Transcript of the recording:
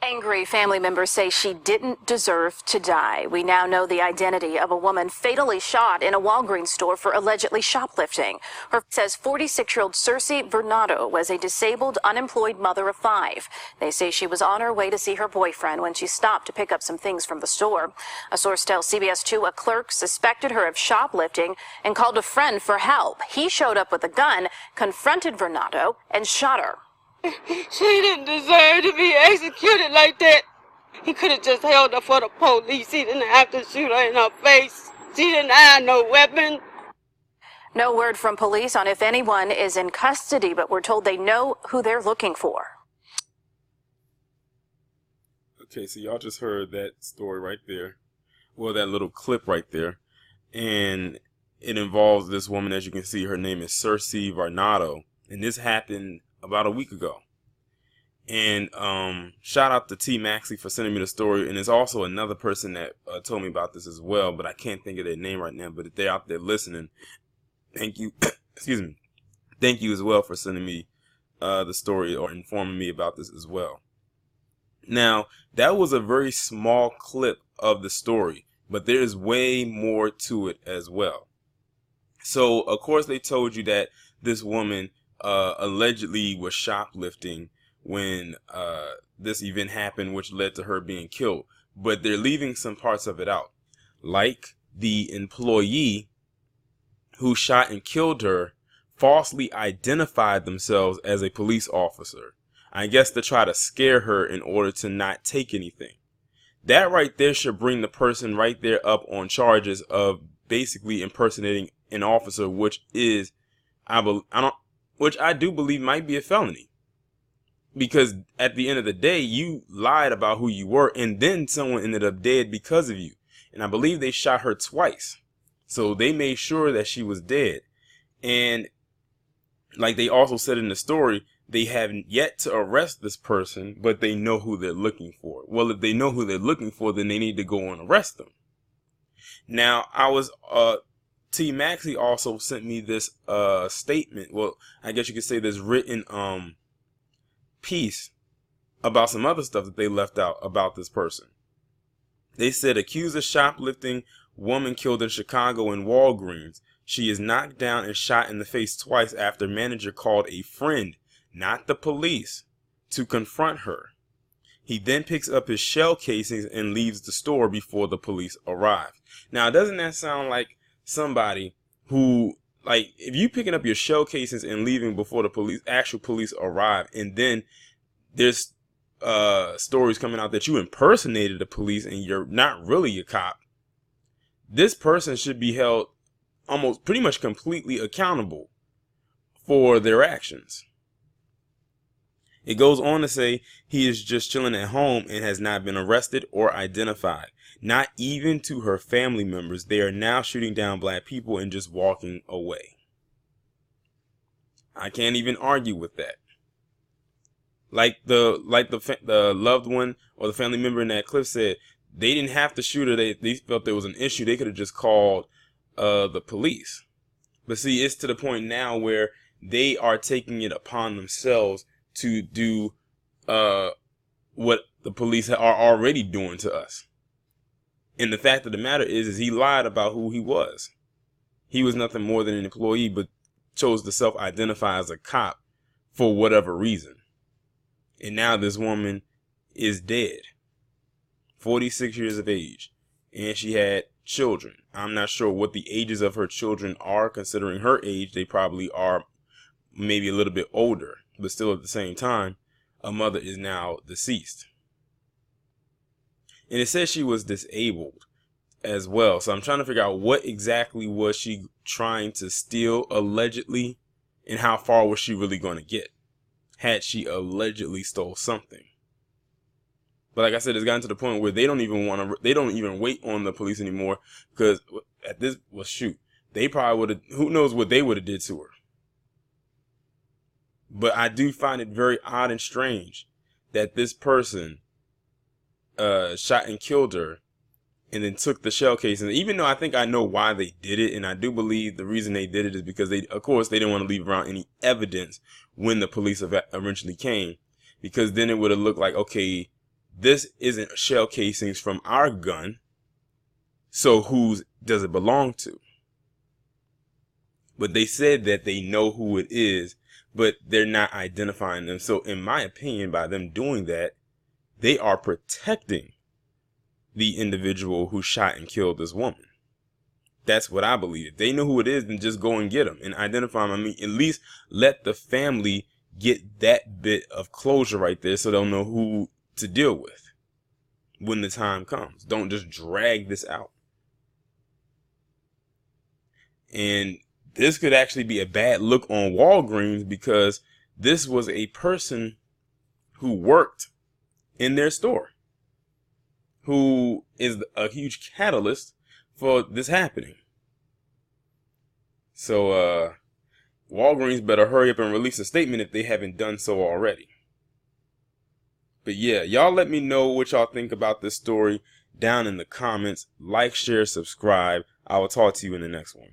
Angry family members say she didn't deserve to die. We now know the identity of a woman fatally shot in a Walgreens store for allegedly shoplifting. Her says 46-year-old Sircie Varnado was a disabled, unemployed mother of 5. They say she was on her way to see her boyfriend when she stopped to pick up some things from the store. A source tells CBS 2 a clerk suspected her of shoplifting and called a friend for help. He showed up with a gun, confronted Varnado, and shot her. She didn't deserve to be executed like that. He could have just held her for the police. He didn't have to shoot her in her face. She didn't have no weapon. No word from police on if anyone is in custody, but we're told they know who they're looking for. Okay, so y'all just heard that story right there. Well, that little clip right there. And it involves this woman, as you can see, her name is Sircie Varnado. And this happened about a week ago. And shout out to T Maxey for sending me the story. And there's also another person that told me about this as well, but I can't think of their name right now. But if they're out there listening, thank you. Excuse me. Thank you as well for sending me the story or informing me about this as well. Now, that was a very small clip of the story, but there's way more to it as well. So, of course, they told you that this woman allegedly was shoplifting when this event happened, which led to her being killed. But they're leaving some parts of it out, like the employee who shot and killed her falsely identified themselves as a police officer. I guess to try to scare her in order to not take anything. That right there should bring the person right there up on charges of basically impersonating an officer, which is, which I do believe might be a felony. Because at the end of the day, you lied about who you were, and then someone ended up dead because of you. And I believe they shot her twice. So they made sure that she was dead. And like they also said in the story, they haven't yet to arrest this person, but they know who they're looking for. Well, if they know who they're looking for, then they need to go and arrest them. Now, T Maxey also sent me this statement. Well, I guess you could say this written piece about some other stuff that they left out about this person. They said, accused of shoplifting, woman killed in Chicago in Walgreens. She is knocked down and shot in the face twice after manager called a friend, not the police, to confront her. He then picks up his shell casings and leaves the store before the police arrive. Now, doesn't that sound like somebody who, like, if you picking up your shell casings and leaving before the actual police arrive, and then there's stories coming out that you impersonated the police and you're not really a cop, this person should be held almost pretty much completely accountable for their actions. It goes on to say he is just chilling at home and has not been arrested or identified. Not even to her family members. They are now shooting down black people and just walking away. I can't even argue with that. Like the loved one or the family member in that clip said, they didn't have to shoot her. They felt there was an issue. They could have just called the police. But see, it's to the point now where they are taking it upon themselves to do what the police are already doing to us. And the fact of the matter is he lied about who he was. He was nothing more than an employee, but chose to self-identify as a cop for whatever reason. And now this woman is dead. 46 years of age. And she had children. I'm not sure what the ages of her children are. Considering her age, they probably are maybe a little bit older. But still at the same time, a mother is now deceased. And it says she was disabled as well. So I'm trying to figure out what exactly was she trying to steal allegedly, and how far was she really going to get had she allegedly stole something. But like I said, it's gotten to the point where they don't even wait on the police anymore, because at this, well, shoot, they probably would have, who knows what they would have did to her. But I do find it very odd and strange that this person shot and killed her and then took the shell case. And even though I think I know why they did it, and I do believe the reason they did it is because of course, they didn't want to leave around any evidence when the police eventually came, because then it would have looked like, okay, this isn't shell casings from our gun, so whose does it belong to? But they said that they know who it is, but they're not identifying them. So in my opinion, by them doing that, they are protecting the individual who shot and killed this woman. That's what I believe. If they know who it is, then just go and get them and identify them. I mean, at least let the family get that bit of closure right there so they'll know who to deal with when the time comes. Don't just drag this out. And this could actually be a bad look on Walgreens, because this was a person who worked in their store, who is a huge catalyst for this happening. So Walgreens better hurry up and release a statement if they haven't done so already. But yeah, y'all let me know what y'all think about this story down in the comments. Like, share, subscribe. I will talk to you in the next one.